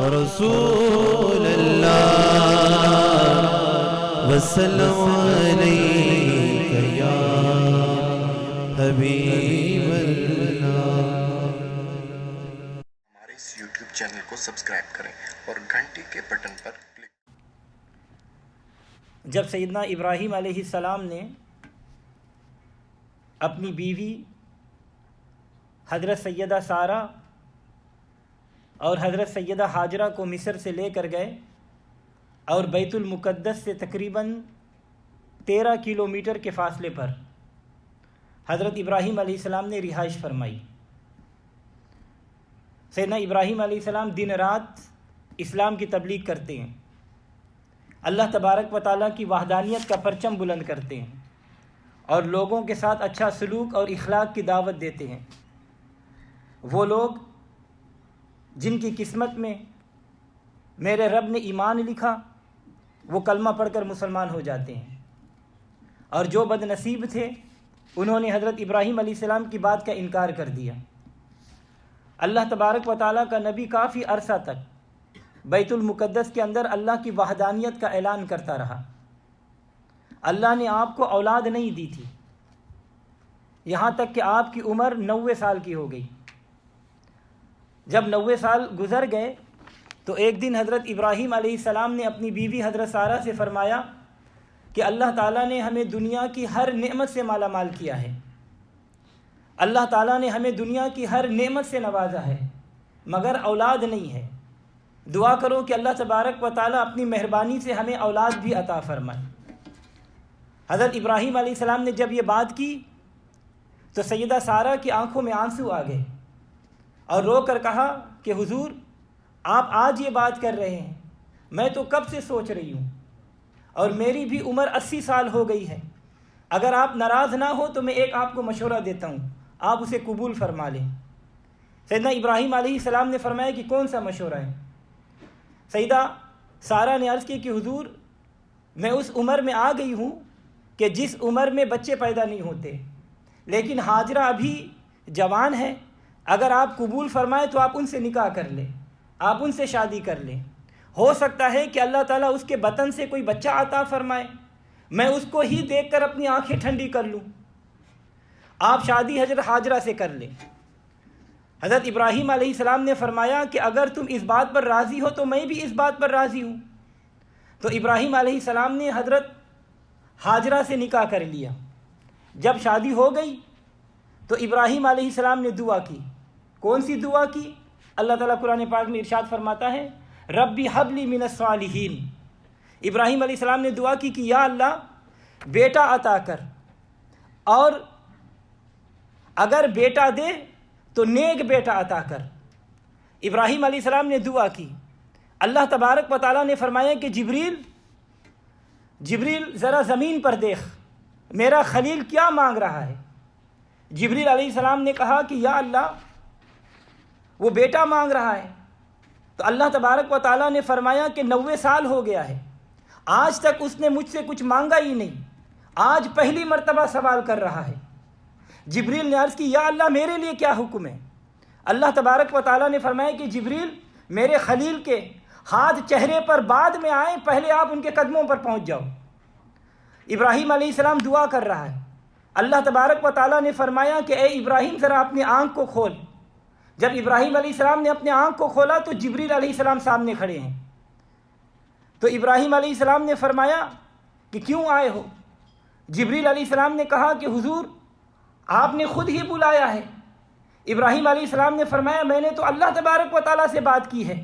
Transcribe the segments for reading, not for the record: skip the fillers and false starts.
رسول اللہ وسلم علیک یا حبیب اللہ۔ ہمارے اس یوٹیوب چینل کو سبسکرائب کریں اور گھنٹی کے بٹن پر کلک۔ جب سیدنا ابراہیم علیہ السلام نے اپنی بیوی حضرت سیدہ سارہ اور حضرت سیدہ ہاجرہ کو مصر سے لے کر گئے اور بیت المقدس سے تقریباً 13 کلومیٹر کے فاصلے پر حضرت ابراہیم علیہ السلام نے رہائش فرمائی۔ سیدنا ابراہیم علیہ السلام دن رات اسلام کی تبلیغ کرتے ہیں، اللہ تبارک و تعالیٰ کی وحدانیت کا پرچم بلند کرتے ہیں اور لوگوں کے ساتھ اچھا سلوک اور اخلاق کی دعوت دیتے ہیں۔ وہ لوگ جن کی قسمت میں میرے رب نے ایمان لکھا وہ کلمہ پڑھ کر مسلمان ہو جاتے ہیں، اور جو بد نصیب تھے انہوں نے حضرت ابراہیم علیہ السلام کی بات کا انکار کر دیا۔ اللہ تبارک و تعالیٰ کا نبی کافی عرصہ تک بیت المقدس کے اندر اللہ کی وحدانیت کا اعلان کرتا رہا۔ اللہ نے آپ کو اولاد نہیں دی تھی، یہاں تک کہ آپ کی عمر 90 سال کی ہو گئی۔ جب 90 سال گزر گئے تو ایک دن حضرت ابراہیم علیہ السلام نے اپنی بیوی حضرت سارہ سے فرمایا کہ اللہ تعالیٰ نے ہمیں دنیا کی ہر نعمت سے مالا مال کیا ہے، اللہ تعالیٰ نے ہمیں دنیا کی ہر نعمت سے نوازا ہے، مگر اولاد نہیں ہے۔ دعا کرو کہ اللہ تبارک و تعالیٰ اپنی مہربانی سے ہمیں اولاد بھی عطا فرمائے۔ حضرت ابراہیم علیہ السلام نے جب یہ بات کی تو سیدہ سارہ کی آنکھوں میں آنسو آ گئے اور رو کر کہا کہ حضور آپ آج یہ بات کر رہے ہیں، میں تو کب سے سوچ رہی ہوں، اور میری بھی عمر 80 سال ہو گئی ہے۔ اگر آپ ناراض نہ ہو تو میں ایک آپ کو مشورہ دیتا ہوں، آپ اسے قبول فرما لیں۔ سیدنا ابراہیم علیہ السلام نے فرمایا کہ کون سا مشورہ ہے؟ سیدہ سارہ نے عرض کی کہ حضور میں اس عمر میں آ گئی ہوں کہ جس عمر میں بچے پیدا نہیں ہوتے، لیکن ہاجرہ ابھی جوان ہے، اگر آپ قبول فرمائیں تو آپ ان سے نکاح کر لیں، آپ ان سے شادی کر لیں، ہو سکتا ہے کہ اللہ تعالیٰ اس کے بطن سے کوئی بچہ عطا فرمائے، میں اس کو ہی دیکھ کر اپنی آنکھیں ٹھنڈی کر لوں، آپ شادی حضرت ہاجرہ سے کر لیں۔ حضرت ابراہیم علیہ السلام نے فرمایا کہ اگر تم اس بات پر راضی ہو تو میں بھی اس بات پر راضی ہوں۔ تو ابراہیم علیہ السلام نے حضرت ہاجرہ سے نکاح کر لیا۔ جب شادی ہو گئی تو ابراہیم علیہ السلام نے دعا کی۔ کون سی دعا کی؟ اللہ تعالیٰ قرآن پاک میں ارشاد فرماتا ہے ربی حب لی من الصالحین۔ ابراہیم علیہ السلام نے دعا کی کہ یا اللہ بیٹا عطا کر، اور اگر بیٹا دے تو نیک بیٹا عطا کر۔ ابراہیم علیہ السلام نے دعا کی، اللہ تبارک و تعالیٰ نے فرمایا کہ جبریل ذرا زمین پر دیکھ، میرا خلیل کیا مانگ رہا ہے۔ جبریل علیہ السلام نے کہا کہ یا اللہ وہ بیٹا مانگ رہا ہے۔ تو اللہ تبارک و تعالیٰ نے فرمایا کہ 90 سال ہو گیا ہے، آج تک اس نے مجھ سے کچھ مانگا ہی نہیں، آج پہلی مرتبہ سوال کر رہا ہے۔ جبریل نے عرض کی یا اللہ میرے لیے کیا حکم ہے؟ اللہ تبارک و تعالیٰ نے فرمایا کہ جبریل میرے خلیل کے ہاتھ چہرے پر بعد میں آئیں، پہلے آپ ان کے قدموں پر پہنچ جاؤ۔ ابراہیم علیہ السلام دعا کر رہا ہے، اللہ تبارک و تعالیٰ نے فرمایا کہ اے ابراہیم ذرا اپنی آنکھ کو کھول۔ جب ابراہیم علیہ السلام نے اپنے آنکھ کو کھولا تو جبریل علیہ السلام سامنے کھڑے ہیں۔ تو ابراہیم علیہ السلام نے فرمایا کہ کیوں آئے ہو؟ جبریل علیہ السلام نے کہا کہ حضور آپ نے خود ہی بلایا ہے۔ ابراہیم علیہ السلام نے فرمایا میں نے تو اللہ تبارک و تعالیٰ سے بات کی ہے۔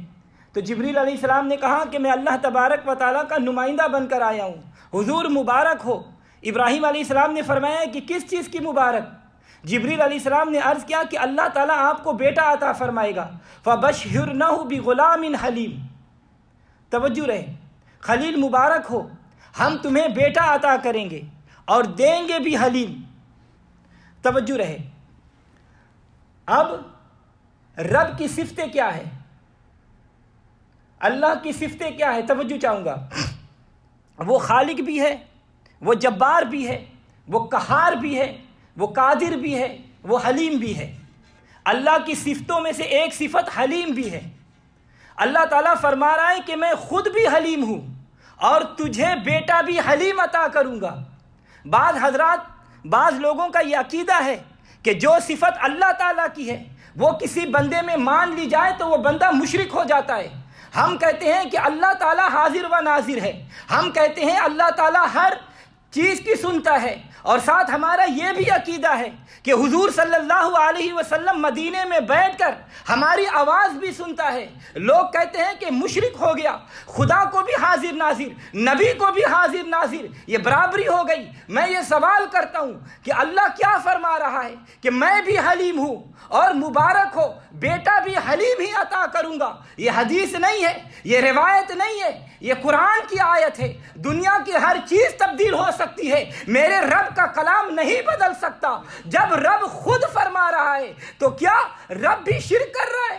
تو جبریل علیہ السلام نے کہا کہ میں اللہ تبارک و تعالیٰ کا نمائندہ بن کر آیا ہوں، حضور مبارک ہو۔ ابراہیم علیہ السلام نے فرمایا کہ کس چیز کی مبارک؟ جبریل علیہ السلام نے عرض کیا کہ اللہ تعالیٰ آپ کو بیٹا عطا فرمائے گا، فَبَشِّرْنَهُ بِغُلَامٍ حَلِيمٍ۔ توجہ رہے، خلیل مبارک ہو، ہم تمہیں بیٹا عطا کریں گے اور دیں گے بھی حلیم۔ توجہ رہے، اب رب کی صفتیں کیا ہے، اللہ کی صفتیں کیا ہے؟ توجہ چاہوں گا۔ وہ خالق بھی ہے، وہ جبار بھی ہے، وہ قہار بھی ہے، وہ قادر بھی ہے، وہ حلیم بھی ہے۔ اللہ کی صفتوں میں سے ایک صفت حلیم بھی ہے۔ اللہ تعالیٰ فرما رہا ہے کہ میں خود بھی حلیم ہوں اور تجھے بیٹا بھی حلیم عطا کروں گا۔ بعض لوگوں کا یہ عقیدہ ہے کہ جو صفت اللہ تعالیٰ کی ہے وہ کسی بندے میں مان لی جائے تو وہ بندہ مشرک ہو جاتا ہے۔ ہم کہتے ہیں کہ اللہ تعالیٰ حاضر و ناظر ہے، ہم کہتے ہیں اللہ تعالیٰ ہر چیز کی سنتا ہے، اور ساتھ ہمارا یہ بھی عقیدہ ہے کہ حضور صلی اللہ علیہ وسلم مدینے میں بیٹھ کر ہماری آواز بھی سنتا ہے۔ لوگ کہتے ہیں کہ مشرک ہو گیا، خدا کو بھی حاضر ناظر، نبی کو بھی حاضر ناظر، یہ برابری ہو گئی۔ میں یہ سوال کرتا ہوں کہ اللہ کیا فرما رہا ہے کہ میں بھی حلیم ہوں اور مبارک ہو بیٹا بھی حلیم ہی عطا کروں گا۔ یہ حدیث نہیں ہے، یہ روایت نہیں ہے، یہ قرآن کی آیت ہے۔ دنیا کی ہر چیز تبدیل ہو سکتی ہے، میرے رب کا کلام نہیں بدل سکتا۔ جب رب خود فرما رہا ہے تو کیا رب بھی شرک کر رہا ہے؟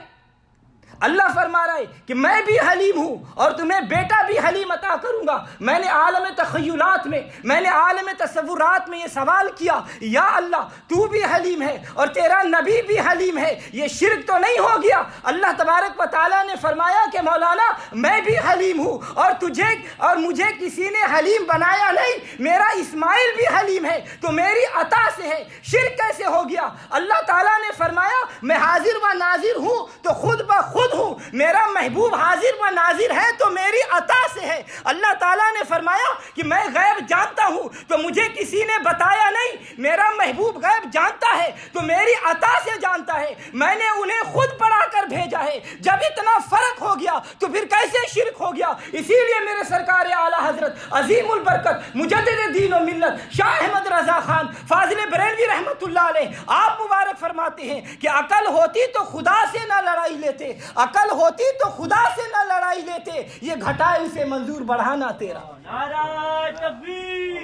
اللہ فرما رہا ہے کہ میں بھی حلیم ہوں اور تمہیں بیٹا بھی حلیم عطا کروں گا۔ میں نے عالم تخیلات میں، میں نے عالم تصورات میں یہ سوال کیا، یا اللہ تو بھی حلیم ہے اور تیرا نبی بھی حلیم ہے، یہ شرک تو نہیں ہو گیا؟ اللہ تبارک و تعالیٰ نے فرمایا کہ مولانا میں بھی حلیم ہوں اور تجھے اور مجھے کسی نے حلیم بنایا نہیں، میرا اسماعیل بھی حلیم ہے تو میری عطا سے ہے، شرک کیسے ہو گیا؟ اللہ تعالیٰ نے فرمایا میں حاضر و ناظر ہوں تو خود بخود ہوں، میرا محبوب حاضر و ناظر ہے تو میری عطا سے ہے۔ اللہ تعالیٰ نے فرمایا کہ میں غیب جانتا ہوں تو مجھے کسی نے بتایا نہیں، میرا محبوب غیب جانتا ہے تو میری عطا سے جانتا ہے، میں نے انہیں خود پڑھا کر بھیجا ہے۔ جب اتنا فرق ہو گیا تو پھر کیسے شرک ہو گیا؟ اسی لیے میرے سرکار اعلیٰ حضرت عظیم البرکت مجدد دین و ملت شاہ احمد رضا خان فاضل بریلوی رحمۃ اللہ علیہ آپ مبارک فرماتے ہیں کہ عقل ہوتی تو خدا سے نہ لڑائی لیتے، عقل ہوتی تو خدا سے نہ لڑائی لیتے، یہ گھٹائے اسے منظور بڑھانا تیرا۔ نعرہ تکبیر،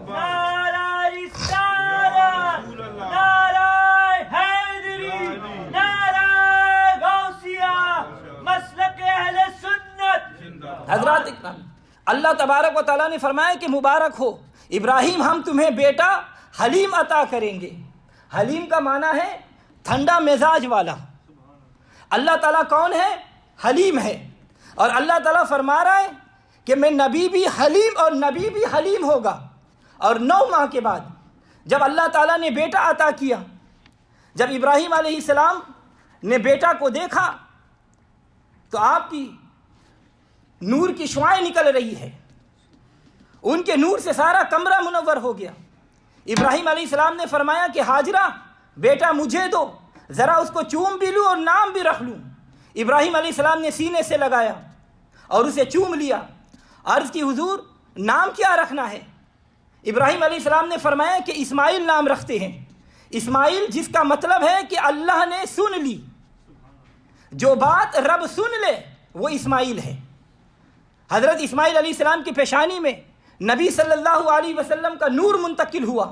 نعرہ رسالت، نعرہ حیدری، نعرہ غوثیہ، مسلک اہل سنت۔ حضرات اکرام، اللہ تبارک و تعالیٰ نے فرمایا کہ مبارک ہو ابراہیم، ہم تمہیں بیٹا حلیم عطا کریں گے۔ حلیم کا معنی ہے ٹھنڈا مزاج والا۔ اللہ تعالیٰ کون ہے؟ حلیم ہے، اور اللہ تعالیٰ فرما رہا ہے کہ میں نبی بھی حلیم اور نبی بھی حلیم ہوگا۔ اور 9 ماہ کے بعد جب اللہ تعالیٰ نے بیٹا عطا کیا، جب ابراہیم علیہ السلام نے بیٹا کو دیکھا تو آپ کی نور کی شعاعیں نکل رہی ہے، ان کے نور سے سارا کمرہ منور ہو گیا۔ ابراہیم علیہ السلام نے فرمایا کہ ہاجرہ بیٹا مجھے دو، ذرا اس کو چوم بھی لوں اور نام بھی رکھ لوں۔ ابراہیم علیہ السلام نے سینے سے لگایا اور اسے چوم لیا، عرض کی حضور نام کیا رکھنا ہے؟ ابراہیم علیہ السلام نے فرمایا کہ اسماعیل نام رکھتے ہیں، اسماعیل جس کا مطلب ہے کہ اللہ نے سن لی، جو بات رب سن لے وہ اسماعیل ہے۔ حضرت اسماعیل علیہ السلام کی پیشانی میں نبی صلی اللہ علیہ وسلم کا نور منتقل ہوا،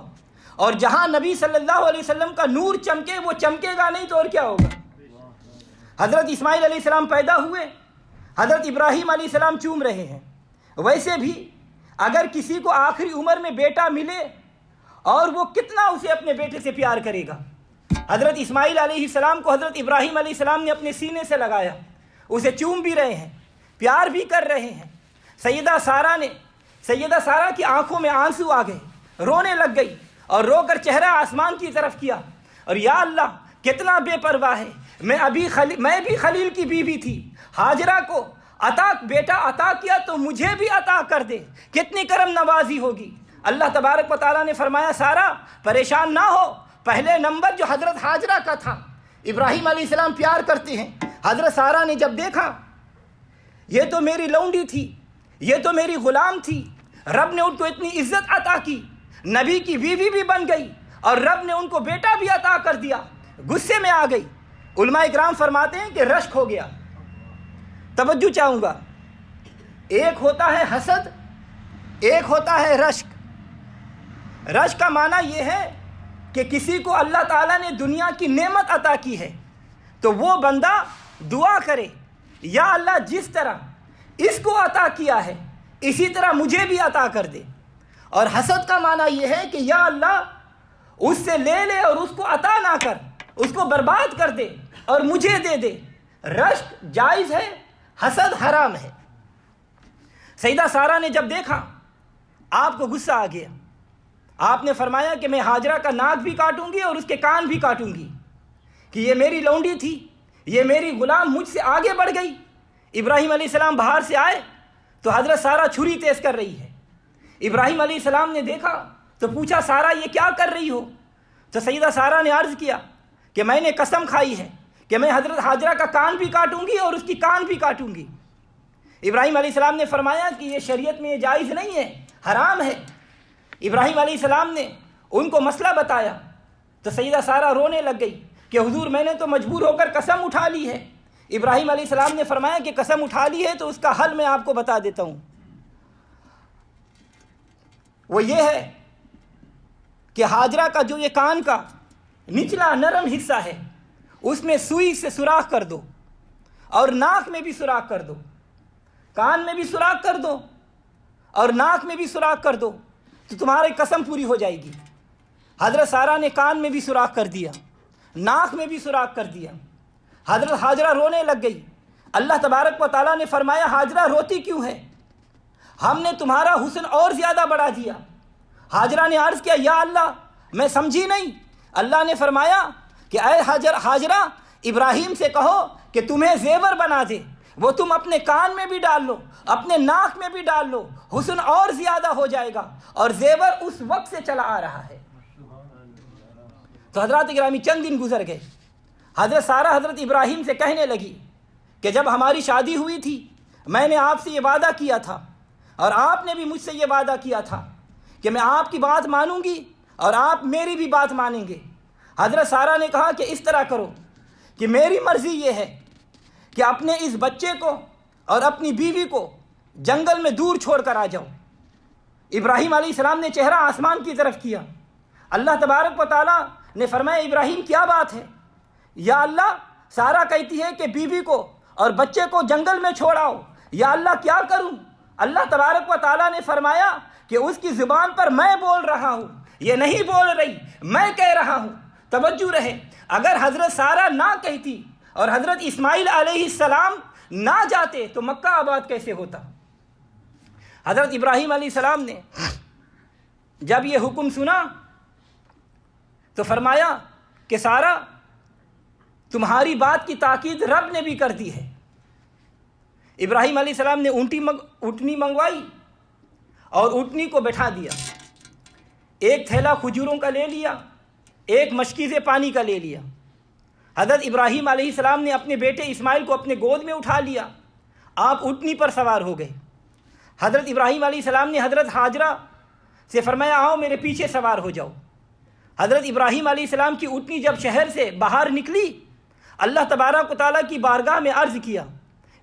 اور جہاں نبی صلی اللہ علیہ وسلم کا نور چمکے وہ چمکے گا نہیں تو اور کیا ہوگا؟ حضرت اسماعیل علیہ السلام پیدا ہوئے، حضرت ابراہیم علیہ السلام چوم رہے ہیں۔ ویسے بھی اگر کسی کو آخری عمر میں بیٹا ملے اور وہ کتنا اسے اپنے بیٹے سے پیار کرے گا۔ حضرت اسماعیل علیہ السلام کو حضرت ابراہیم علیہ السلام نے اپنے سینے سے لگایا، اسے چوم بھی رہے ہیں، پیار بھی کر رہے ہیں۔ سیدہ سارہ کی آنکھوں میں آنسو آ گئے، رونے لگ گئی اور رو کر چہرہ آسمان کی طرف کیا، اور یا اللہ کتنا بے پرواہ ہے، میں بھی خلیل کی بیوی تھی، ہاجرہ کو بیٹا عطا کیا تو مجھے بھی عطا کر دے، کتنی کرم نوازی ہوگی۔ اللہ تبارک و تعالیٰ نے فرمایا سارہ پریشان نہ ہو، پہلے نمبر جو حضرت ہاجرہ کا تھا، ابراہیم علیہ السلام پیار کرتے ہیں۔ حضرت سارہ نے جب دیکھا یہ تو میری لونڈی تھی، یہ تو میری غلام تھی، رب نے ان کو اتنی عزت عطا کی، نبی کی بیوی بھی بن گئی اور رب نے ان کو بیٹا بھی عطا کر دیا، غصے میں آ گئی۔ علماء اکرام فرماتے ہیں کہ رشک ہو گیا۔ توجہ چاہوں گا، ایک ہوتا ہے حسد، ایک ہوتا ہے رشک۔ رشک کا معنی یہ ہے کہ کسی کو اللہ تعالیٰ نے دنیا کی نعمت عطا کی ہے تو وہ بندہ دعا کرے یا اللہ جس طرح اس کو عطا کیا ہے اسی طرح مجھے بھی عطا کر دے۔ اور حسد کا معنی یہ ہے کہ یا اللہ اس سے لے لے اور اس کو عطا نہ کر، اس کو برباد کر دے اور مجھے دے دے۔ رشک جائز ہے حسد حرام ہے۔ سیدہ سارہ نے جب دیکھا آپ کو غصہ آ گیا، آپ نے فرمایا کہ میں ہاجرہ کا ناک بھی کاٹوں گی اور اس کے کان بھی کاٹوں گی، کہ یہ میری لونڈی تھی، یہ میری غلام مجھ سے آگے بڑھ گئی۔ ابراہیم علیہ السلام باہر سے آئے تو حضرت سارہ چھری تیز کر رہی ہے۔ ابراہیم علیہ السلام نے دیکھا تو پوچھا سارہ یہ کیا کر رہی ہو؟ تو سیدہ سارہ نے عرض کیا کہ میں نے قسم کھائی ہے کہ میں حضرت ہاجرہ کا کان بھی کاٹوں گی اور اس کی کان بھی کاٹوں گی۔ ابراہیم علیہ السلام نے فرمایا کہ یہ شریعت میں یہ جائز نہیں ہے، حرام ہے۔ ابراہیم علیہ السلام نے ان کو مسئلہ بتایا تو سیدہ سارہ رونے لگ گئی کہ حضور میں نے تو مجبور ہو کر قسم اٹھا لی ہے۔ ابراہیم علیہ السلام نے فرمایا کہ قسم اٹھا لی ہے تو اس کا حل میں آپ کو بتا دیتا ہوں۔ وہ یہ ہے کہ ہاجرہ کا جو یہ کان کا نچلا نرم حصہ ہے اس میں سوئی سے سوراخ کر دو اور ناک میں بھی سوراخ کر دو، کان میں بھی سوراخ کر دو اور ناک میں بھی سوراخ کر دو تو تمہاری قسم پوری ہو جائے گی۔ حضرت سارہ نے کان میں بھی سوراخ کر دیا، ناک میں بھی سوراخ کر دیا۔ حضرت ہاجرہ رونے لگ گئی۔ اللہ تبارک و تعالیٰ نے فرمایا ہاجرہ روتی کیوں ہے؟ ہم نے تمہارا حسن اور زیادہ بڑھا دیا۔ ہاجرہ نے عرض کیا یا اللہ میں سمجھی نہیں۔ اللہ نے فرمایا کہ اے ہاجرہ ابراہیم سے کہو کہ تمہیں زیور بنا دے، وہ تم اپنے کان میں بھی ڈال لو، اپنے ناک میں بھی ڈال لو، حسن اور زیادہ ہو جائے گا۔ اور زیور اس وقت سے چلا آ رہا ہے۔ تو حضرات گرامی چند دن گزر گئے، حضرت سارہ حضرت ابراہیم سے کہنے لگی کہ جب ہماری شادی ہوئی تھی میں نے آپ سے یہ وعدہ کیا تھا اور آپ نے بھی مجھ سے یہ وعدہ کیا تھا کہ میں آپ کی بات مانوں گی اور آپ میری بھی بات مانیں گے۔ حضرت سارہ نے کہا کہ اس طرح کرو کہ میری مرضی یہ ہے کہ اپنے اس بچے کو اور اپنی بیوی کو جنگل میں دور چھوڑ کر آ جاؤ۔ ابراہیم علیہ السلام نے چہرہ آسمان کی طرف کیا۔ اللہ تبارک و تعالیٰ نے فرمایا ابراہیم کیا بات ہے؟ یا اللہ سارہ کہتی ہے کہ بیوی کو اور بچے کو جنگل میں چھوڑاؤ، یا اللہ کیا کروں؟ اللہ تبارک و تعالیٰ نے فرمایا کہ اس کی زبان پر میں بول رہا ہوں، یہ نہیں بول رہی، میں کہہ رہا ہوں۔ توجہ رہے، اگر حضرت سارہ نہ کہتی اور حضرت اسماعیل علیہ السلام نہ جاتے تو مکہ آباد کیسے ہوتا؟ حضرت ابراہیم علیہ السلام نے جب یہ حکم سنا تو فرمایا کہ سارہ تمہاری بات کی تاکید رب نے بھی کر دی ہے۔ ابراہیم علیہ السلام نے اونٹنی منگوائی اور اونٹنی کو بٹھا دیا، ایک تھیلا کھجوروں کا لے لیا، ایک مشکیزے پانی کا لے لیا۔ حضرت ابراہیم علیہ السلام نے اپنے بیٹے اسماعیل کو اپنے گود میں اٹھا لیا، آپ اونٹنی پر سوار ہو گئے۔ حضرت ابراہیم علیہ السلام نے حضرت ہاجرہ سے فرمایا آؤ میرے پیچھے سوار ہو جاؤ۔ حضرت ابراہیم علیہ السلام کی اونٹنی جب شہر سے باہر نکلی، اللہ تبارک و تعالیٰ کی بارگاہ میں عرض کیا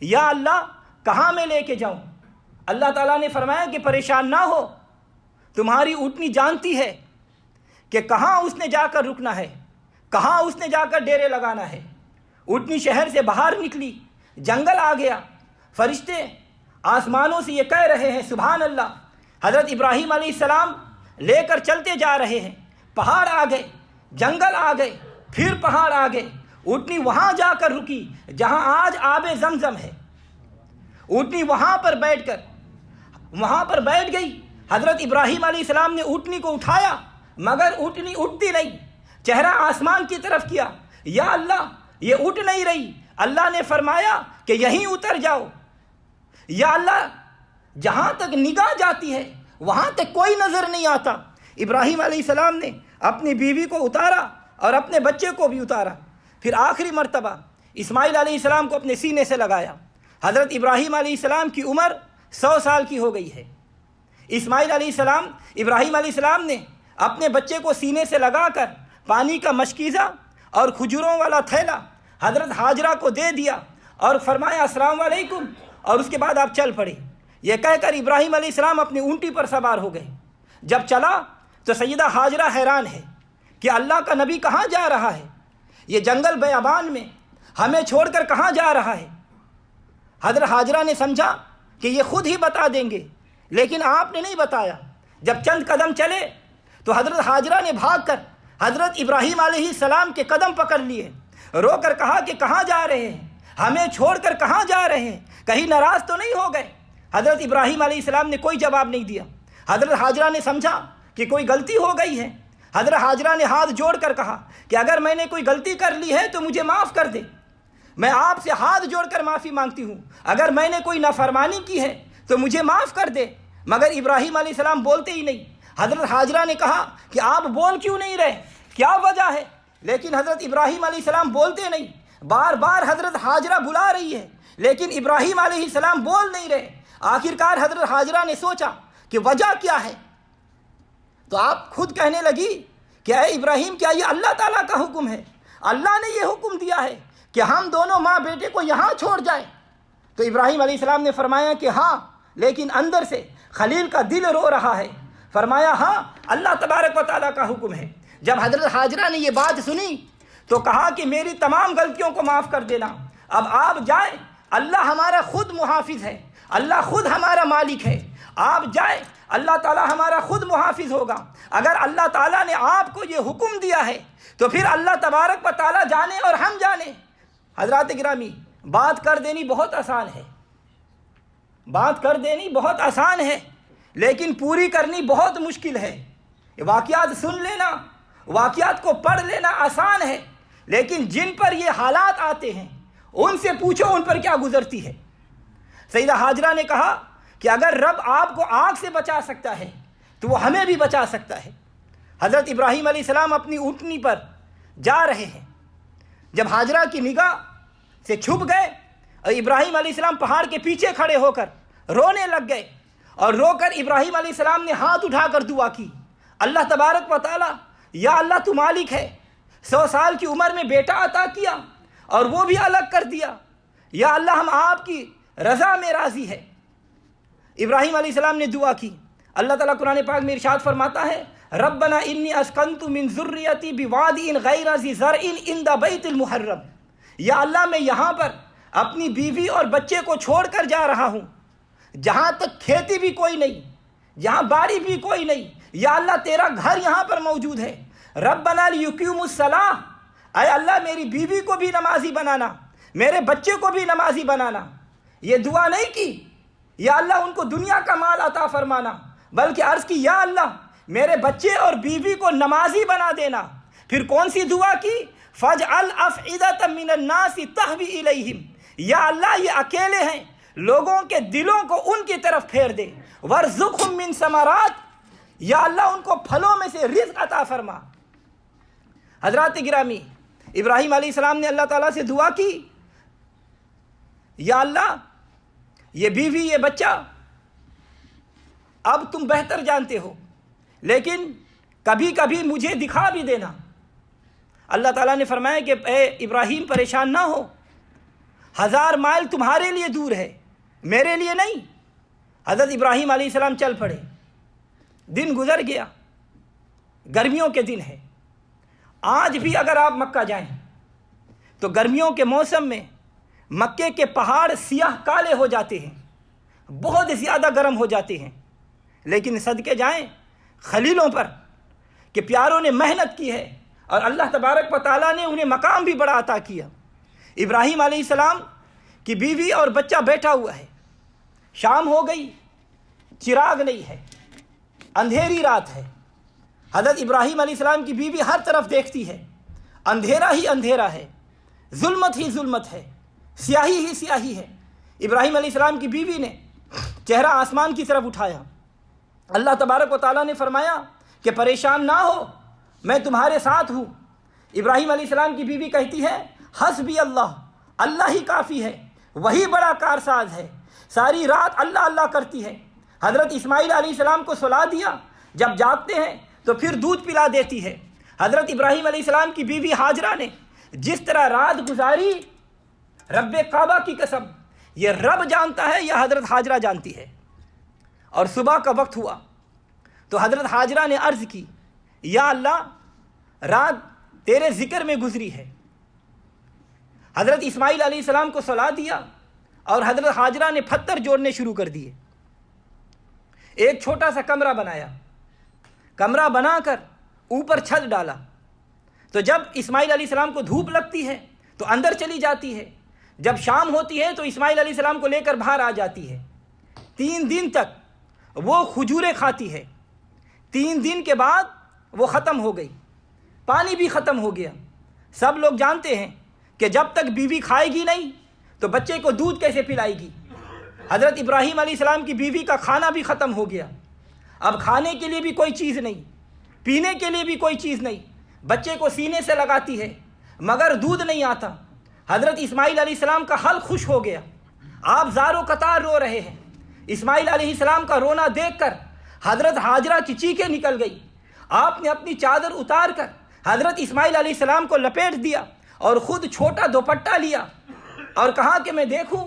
یا اللہ کہاں میں لے کے جاؤں؟ اللہ تعالیٰ نے فرمایا کہ پریشان نہ ہو، تمہاری اونٹنی جانتی ہے کہ کہاں اس نے جا کر رکنا ہے، کہاں اس نے جا کر ڈیرے لگانا ہے۔ اونٹنی شہر سے باہر نکلی، جنگل آ گیا، فرشتے آسمانوں سے یہ کہہ رہے ہیں سبحان اللہ۔ حضرت ابراہیم علیہ السلام لے کر چلتے جا رہے ہیں، پہاڑ آ گئے، جنگل آ گئے، پھر پہاڑ آ گئے۔ اونٹنی وہاں جا کر رکی جہاں آج آب زمزم ہے۔ اونٹنی وہاں پر بیٹھ گئی۔ حضرت ابراہیم علیہ السلام نے اونٹنی کو اٹھایا مگر اونٹنی اٹھتی نہیں، چہرہ آسمان کی طرف کیا، یا اللہ یہ اٹھ نہیں رہی۔ اللہ نے فرمایا کہ یہیں اتر جاؤ۔ یا اللہ جہاں تک نگاہ جاتی ہے وہاں تک کوئی نظر نہیں آتا۔ ابراہیم علیہ السلام نے اپنی بیوی کو اتارا اور اپنے بچے کو بھی اتارا، پھر آخری مرتبہ اسماعیل علیہ السلام کو اپنے سینے سے لگایا۔ حضرت ابراہیم علیہ السلام کی عمر 100 سال کی ہو گئی ہے۔ ابراہیم علیہ السلام نے اپنے بچے کو سینے سے لگا کر پانی کا مشکیزہ اور کھجوروں والا تھیلا حضرت ہاجرہ کو دے دیا اور فرمایا السلام علیکم، اور اس کے بعد آپ چل پڑے۔ یہ کہہ کر ابراہیم علیہ السلام اپنی اونٹی پر سوار ہو گئے۔ جب چلا تو سیدہ ہاجرہ حیران ہے کہ اللہ کا نبی کہاں جا رہا ہے، یہ جنگل بیابان میں ہمیں چھوڑ کر کہاں جا رہا ہے۔ حضرت ہاجرہ نے سمجھا کہ یہ خود ہی بتا دیں گے، لیکن آپ نے نہیں بتایا۔ جب چند قدم چلے تو حضرت ہاجرہ نے بھاگ کر حضرت ابراہیم علیہ السلام کے قدم پکڑ لیے، رو کر کہا کہ کہاں جا رہے ہیں؟ ہمیں چھوڑ کر کہاں جا رہے ہیں؟ کہیں ناراض تو نہیں ہو گئے؟ حضرت ابراہیم علیہ السلام نے کوئی جواب نہیں دیا۔ حضرت حاجرہ نے سمجھا کہ کوئی غلطی ہو گئی ہے۔ حضرت حاجرہ نے ہاتھ جوڑ کر کہا کہ اگر میں نے کوئی غلطی کر لی ہے تو مجھے معاف کر دے، میں آپ سے ہاتھ جوڑ کر معافی مانگتی ہوں، اگر میں نے کوئی نافرمانی کی ہے تو مجھے معاف کر دے۔ مگر ابراہیم علیہ السلام بولتے ہی نہیں۔ حضرت حاجرہ نے کہا کہ آپ بول کیوں نہیں رہے، کیا وجہ ہے؟ لیکن حضرت ابراہیم علیہ السلام بولتے نہیں۔ بار بار حضرت حاجرہ بلا رہی ہے لیکن ابراہیم علیہ السلام بول نہیں رہے۔ آخرکار حضرت حاجرہ نے سوچا کہ وجہ کیا ہے، تو آپ خود کہنے لگی کہ اے ابراہیم، کیا یہ اللہ تعالیٰ کا حکم ہے؟ اللہ نے یہ حکم دیا ہے کہ ہم دونوں ماں بیٹے کو یہاں چھوڑ جائیں۔ تو ابراہیم علیہ السلام نے فرمایا کہ ہاں، لیکن اندر سے خلیل کا دل رو رہا ہے۔ فرمایا ہاں، اللہ تبارک و تعالیٰ کا حکم ہے۔ جب حضرت حاجرہ نے یہ بات سنی تو کہا کہ میری تمام غلطیوں کو معاف کر دینا، اب آپ جائیں، اللہ ہمارا خود محافظ ہے، اللہ خود ہمارا مالک ہے، آپ جائیں، اللہ تعالیٰ ہمارا خود محافظ ہوگا۔ اگر اللہ تعالیٰ نے آپ کو یہ حکم دیا ہے تو پھر اللہ تبارک و تعالیٰ جانے اور ہم جانے۔ حضرات گرامی، بات کر دینی بہت آسان ہے، بات کر دینی بہت آسان ہے، لیکن پوری کرنی بہت مشکل ہے۔ واقعات سن لینا، واقعات کو پڑھ لینا آسان ہے، لیکن جن پر یہ حالات آتے ہیں ان سے پوچھو ان پر کیا گزرتی ہے۔ سیدہ حاجرہ نے کہا کہ اگر رب آپ کو آگ سے بچا سکتا ہے تو وہ ہمیں بھی بچا سکتا ہے۔ حضرت ابراہیم علیہ السلام اپنی اونٹنی پر جا رہے ہیں، جب حاجرہ کی نگاہ سے چھپ گئے اور ابراہیم علیہ السلام پہاڑ کے پیچھے کھڑے ہو کر رونے لگ گئے، اور رو کر ابراہیم علیہ السلام نے ہاتھ اٹھا کر دعا کی، اللہ تبارک و تعالیٰ، یا اللہ تو مالک ہے، 100 سال کی عمر میں بیٹا عطا کیا اور وہ بھی الگ کر دیا، یا اللہ ہم آپ کی رضا میں راضی ہے۔ ابراہیم علیہ السلام نے دعا کی۔ اللہ تعالیٰ قرآن پاک میں ارشاد فرماتا ہے، ربنا انی اسکنت من ذریتی بواد غیر ذی زرع عند بیت المحرم، یا اللہ میں یہاں پر اپنی بیوی اور بچے کو چھوڑ کر جا رہا ہوں، جہاں تک کھیتی بھی کوئی نہیں، جہاں باری بھی کوئی نہیں، یا اللہ تیرا گھر یہاں پر موجود ہے۔ ربنا لیقیموا الصلاۃ، اے اللہ میری بیوی کو بھی نمازی بنانا، میرے بچے کو بھی نمازی بنانا۔ یہ دعا نہیں کی یا اللہ ان کو دنیا کا مال عطا فرمانا، بلکہ عرض کی یا اللہ میرے بچے اور بیوی کو نمازی بنا دینا۔ پھر کون سی دعا کی؟ فَاجْعَلْ أَفْئِدَةً مِّنَ النَّاسِ تَهْوِي إِلَيْهِمْ، یا اللہ یہ اکیلے ہیں، لوگوں کے دلوں کو ان کی طرف پھیر دے۔ وَارْزُقْهُم مِّن ثَمَرَاتٍ، یا اللہ ان کو پھلوں میں سے رزق عطا فرما۔ حضرات گرامی، ابراہیم علیہ السلام نے اللہ تعالیٰ سے دعا کی، یا اللہ یہ بیوی یہ بچہ اب تم بہتر جانتے ہو، لیکن کبھی کبھی مجھے دکھا بھی دینا۔ اللہ تعالیٰ نے فرمایا کہ اے ابراہیم پریشان نہ ہو، 1000 مائل تمہارے لیے دور ہے، میرے لیے نہیں۔ حضرت ابراہیم علیہ السلام چل پڑے۔ دن گزر گیا، گرمیوں کے دن ہے۔ آج بھی اگر آپ مکہ جائیں تو گرمیوں کے موسم میں مکے کے پہاڑ سیاہ کالے ہو جاتے ہیں، بہت زیادہ گرم ہو جاتے ہیں، لیکن صدقے جائیں خلیلوں پر کہ پیاروں نے محنت کی ہے اور اللہ تبارک و تعالیٰ نے انہیں مقام بھی بڑا عطا کیا۔ ابراہیم علیہ السلام کی بیوی اور بچہ بیٹھا ہوا ہے، شام ہو گئی، چراغ نہیں ہے، اندھیری رات ہے۔ حضرت ابراہیم علیہ السلام کی بیوی ہر طرف دیکھتی ہے، اندھیرا ہی اندھیرا ہے، ظلمت ہی ظلمت ہے، سیاہی ہی سیاہی ہے۔ ابراہیم علیہ السلام کی بیوی نے چہرہ آسمان کی طرف اٹھایا۔ اللہ تبارک و تعالیٰ نے فرمایا کہ پریشان نہ ہو، میں تمہارے ساتھ ہوں۔ ابراہیم علیہ السلام کی بیوی کہتی ہے حسبی اللہ، اللہ ہی کافی ہے، وہی بڑا کارساز ہے، ساری رات اللہ اللہ کرتی ہے۔ حضرت اسماعیل علیہ السلام کو سلا دیا، جب جاگتے ہیں تو پھر دودھ پلا دیتی ہے۔ حضرت ابراہیم علیہ السلام کی بیوی حاجرہ نے جس طرح رات گزاری، رب کعبہ کی قسم یہ رب جانتا ہے یا حضرت حاجرہ جانتی ہے۔ اور صبح کا وقت ہوا تو حضرت حاجرہ نے عرض کی، یا اللہ رات تیرے ذکر میں گزری ہے۔ حضرت اسماعیل علیہ السلام کو سلا دیا اور حضرت حاجرہ نے پتھر جوڑنے شروع کر دیے۔ ایک چھوٹا سا کمرہ بنایا، کمرہ بنا کر اوپر چھت ڈالا، تو جب اسماعیل علیہ السلام کو دھوپ لگتی ہے تو اندر چلی جاتی ہے، جب شام ہوتی ہے تو اسماعیل علیہ السلام کو لے کر باہر آ جاتی ہے. 3 دن تک وہ کھجوریں کھاتی ہے. 3 دن کے بعد وہ ختم ہو گئی. پانی بھی ختم ہو گیا. سب لوگ جانتے ہیں کہ جب تک بیوی کھائے گی نہیں تو بچے کو دودھ کیسے پلائے گی. حضرت ابراہیم علیہ السلام کی بیوی کا کھانا بھی ختم ہو گیا. اب کھانے کے لیے بھی کوئی چیز نہیں, پینے کے لیے بھی کوئی چیز نہیں. بچے کو سینے سے لگاتی ہے مگر دودھ نہیں آتا. حضرت اسماعیل علیہ السلام کا حل خوش ہو گیا. آپ زاروں قطار رو رہے ہیں. اسماعیل علیہ السلام کا رونا دیکھ کر حضرت ہاجرہ کی چیخیں نکل گئی. آپ نے اپنی چادر اتار کر حضرت اسماعیل علیہ السلام کو لپیٹ دیا اور خود چھوٹا دوپٹہ لیا اور کہا کہ میں دیکھوں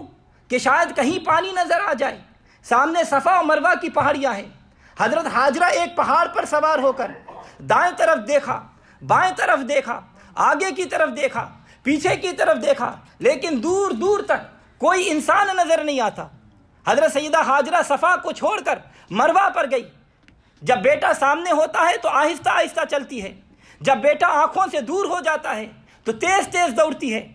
کہ شاید کہیں پانی نظر آ جائے. سامنے صفا و مروہ کی پہاڑیاں ہیں. حضرت ہاجرہ ایک پہاڑ پر سوار ہو کر دائیں طرف دیکھا, بائیں طرف دیکھا, آگے کی طرف دیکھا, پیچھے کی طرف دیکھا, لیکن دور دور تک کوئی انسان نظر نہیں آتا. حضرت سیدہ ہاجرہ صفا کو چھوڑ کر مروہ پر گئی. جب بیٹا سامنے ہوتا ہے تو آہستہ آہستہ چلتی ہے. جب بیٹا آنکھوں سے دور ہو جاتا ہے تو تیز تیز دوڑتی ہے.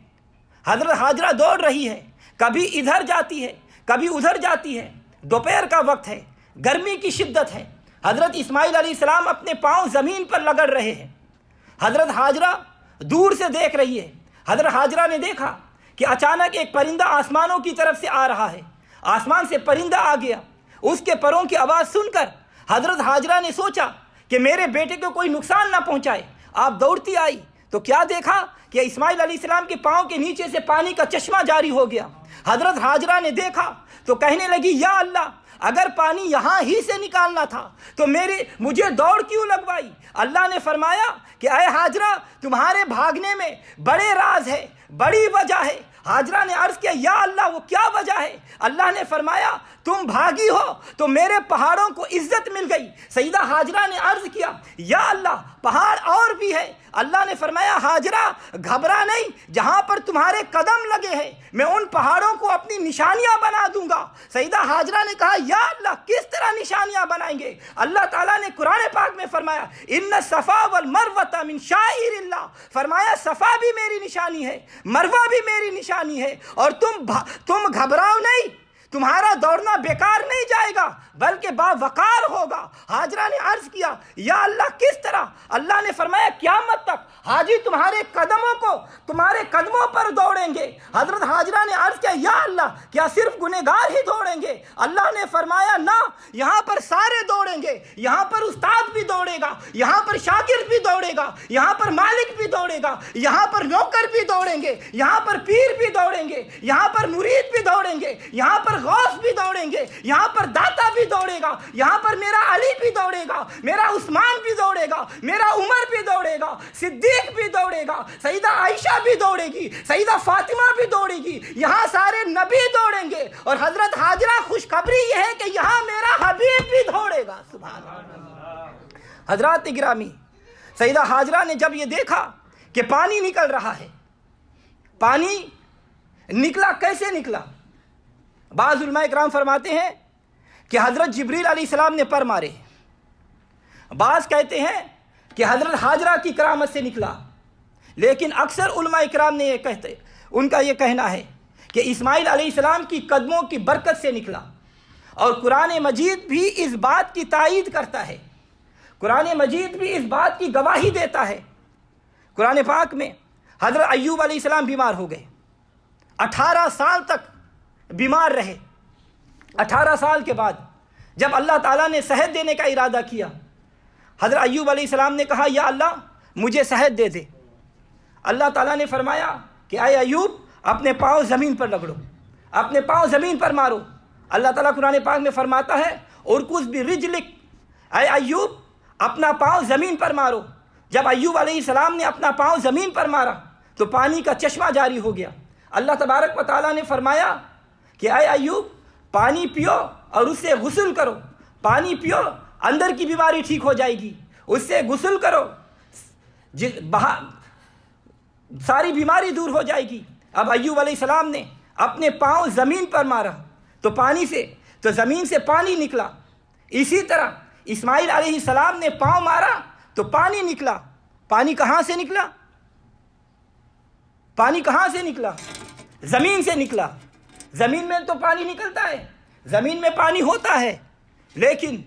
حضرت ہاجرہ دوڑ رہی ہے, کبھی ادھر جاتی ہے کبھی ادھر جاتی ہے. دوپہر کا وقت ہے, گرمی کی شدت ہے. حضرت اسماعیل علیہ السلام اپنے پاؤں زمین پر رگڑ رہے ہیں. حضرت ہاجرہ دور سے دیکھ رہی ہے. حضرت ہاجرہ نے دیکھا کہ اچانک ایک پرندہ آسمانوں کی طرف سے آ رہا ہے. آسمان سے پرندہ آ گیا. اس کے پروں کی آواز سن کر حضرت ہاجرہ نے سوچا کہ میرے بیٹے کو کوئی نقصان نہ پہنچائے. آپ دوڑتی آئی تو کیا دیکھا کہ اسماعیل علیہ السلام کے پاؤں کے نیچے سے پانی کا چشمہ جاری ہو گیا. حضرت ہاجرہ نے دیکھا تو کہنے لگی, یا اللہ, اگر پانی یہاں ہی سے نکالنا تھا تو مجھے دوڑ کیوں لگوائی. اللہ نے فرمایا کہ اے ہاجرہ, تمہارے بھاگنے میں بڑے راز ہے, بڑی وجہ ہے. ہاجرہ نے عرض کیا, یا اللہ وہ کیا وجہ ہے؟ اللہ نے فرمایا تم بھاگی ہو تو میرے پہاڑوں کو عزت مل گئی. سیدہ ہاجرہ نے عرض کیا, یا اللہ پہاڑ اور بھی ہے. اللہ نے فرمایا ہاجرہ گھبرا نہیں, جہاں پر تمہارے قدم لگے ہیں میں ان پہاڑوں کو اپنی نشانیاں بنا دوں گا. سیدہ ہاجرہ نے کہا, یا اللہ کس طرح نشانیاں بنائیں گے؟ اللہ تعالیٰ نے قرآن پاک میں فرمایا, ان الصفا والمروہ من شعائر اللہ. فرمایا صفا بھی میری نشانی ہے, مروہ بھی میری نشانی ہے, اور تم گھبراؤ نہیں, تمہارا دوڑنا بیکار نہیں جائے گا بلکہ باوقار ہوگا. ہاجرہ نے عرض کیا, یا اللہ کس طرح؟ اللہ نے فرمایا قیامت تک حاجی تمہارے قدموں پر دوڑیں گے. حضرت ہاجرہ نے عرض کیا, یا اللہ کیا صرف گنہگار ہی دوڑیں گے؟ اللہ نے فرمایا نہ, یہاں پر سارے دوڑیں گے. یہاں پر استاد بھی دوڑے گا, یہاں پر شاگرد بھی دوڑے گا, یہاں پر مالک بھی دوڑے گا, یہاں پر نوکر بھی دوڑیں گے, یہاں پر پیر بھی دوڑیں گے, یہاں پر مرید بھی دوڑیں گے, یہاں پر غوث بھی دوڑیں گے, یہاں پر داتا بھی دوڑے گا, یہاں پر میرا علی بھی دوڑے گا, میرا عثمان بھی دوڑے گا, میرا عمر بھی دوڑے گا, صدیق بھی دوڑے گا, سیدہ عائشہ بھی دوڑے گی, سیدہ فاطمہ بھی دوڑے گی, یہاں سارے نبی دوڑیں گے. اور حضرت ہاجرہ خوشخبری یہ ہے کہ یہاں میرا حبیب بھی دوڑے گا. سبحان اللہ. حضرات گرامی, سیدہ ہاجرہ نے جب یہ دیکھا کہ پانی نکل رہا ہے, پانی نکلا کیسے نکلا؟ بعض علماء کرام فرماتے ہیں کہ حضرت جبریل علیہ السلام نے پر مارے. بعض کہتے ہیں کہ حضرت ہاجرہ کی کرامت سے نکلا, لیکن اکثر علماء کرام نے ان کا یہ کہنا ہے کہ اسماعیل علیہ السلام کی قدموں کی برکت سے نکلا. اور قرآن مجید بھی اس بات کی تائید کرتا ہے, قرآن مجید بھی اس بات کی گواہی دیتا ہے. قرآن پاک میں حضرت ایوب علیہ السلام بیمار ہو گئے, 18 سال تک بیمار رہے. 18 سال کے بعد جب اللہ تعالیٰ نے صحت دینے کا ارادہ کیا, حضرت ایوب علیہ السلام نے کہا, یا اللہ مجھے صحت دے دے. اللہ تعالیٰ نے فرمایا کہ اے ایوب اپنے پاؤں زمین پر رگڑو, اپنے پاؤں زمین پر مارو. اللہ تعالیٰ قرآن پاک میں فرماتا ہے, ارکض برجلک, اے ایوب اپنا پاؤں زمین پر مارو. جب ایوب علیہ السلام نے اپنا پاؤں زمین پر مارا تو پانی کا چشمہ جاری ہو گیا. اللہ تبارک و تعالیٰ نے فرمایا کہ اے ایوب پانی پیو اور اس سے غسل کرو, پانی پیو اندر کی بیماری ٹھیک ہو جائے گی, اس سے غسل کرو ساری بیماری دور ہو جائے گی. اب ایوب علیہ السلام نے اپنے پاؤں زمین پر مارا تو زمین سے پانی نکلا. اسی طرح اسماعیل علیہ السلام نے پاؤں مارا تو پانی نکلا. پانی کہاں سے نکلا؟ پانی کہاں سے نکلا؟ زمین سے نکلا. زمین میں تو پانی نکلتا ہے, زمین میں پانی ہوتا ہے, لیکن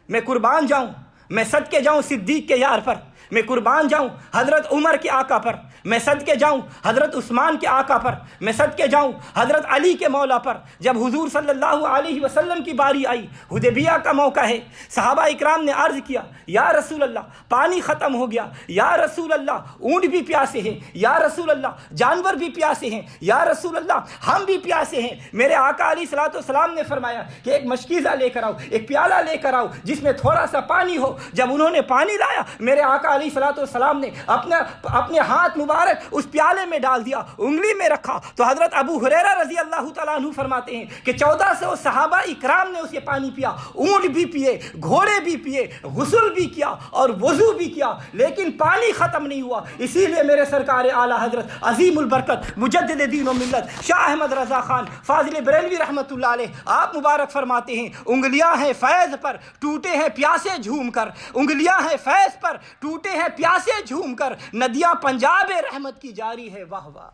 میں قربان جاؤں, میں صدقے جاؤں صدیق کے یار پر, میں قربان جاؤں حضرت عمر کے آقا پر, میں صدقے جاؤں حضرت عثمان کے آقا پر, میں صدقے جاؤں حضرت علی کے مولا پر. جب حضور صلی اللہ علیہ وسلم کی باری آئی, حدیبیہ کا موقع ہے, صحابہ اکرام نے عرض کیا یا رسول اللہ پانی ختم ہو گیا, یا رسول اللہ اونٹ بھی پیاسے ہیں, یا رسول اللہ جانور بھی پیاسے ہیں, یا رسول اللہ ہم بھی پیاسے ہیں. میرے آقا علیہ الصلوۃ والسلام نے فرمایا کہ ایک مشکیزہ لے کر آؤ, ایک پیالہ لے کر آؤ جس میں تھوڑا سا پانی ہو. جب انہوں نے پانی لایا, میرے آقا علیہ الصلوۃ والسلام نے اپنے ہاتھ مبارک اس پیالے میں ڈال دیا, انگلی میں رکھا, تو حضرت ابو ہریرہ رضی اللہ تعالیٰ عنہ فرماتے ہیں کہ 1400 صحابہ اکرام نے اسے پانی پیا, اونٹ بھی پیے, گھوڑے بھی پیے, غسل بھی کیا اور وضو بھی کیا, لیکن پانی ختم نہیں ہوا. اسی لیے میرے سرکار اعلیٰ حضرت عظیم البرکت مجدد دین و ملت شاہ احمد رضا خان فاضل بریلوی رحمۃ اللہ علیہ, آپ مبارک فرماتے ہیں انگلیاں ہیں فیض پر ٹوٹے ہیں پیاسے جھوم کر, انگلیاں ہیں فیض پر ٹوٹے ہیں پیاسے جھوم کر, ندیاں پنجاب رحمت کی جاری ہے, واہ واہ.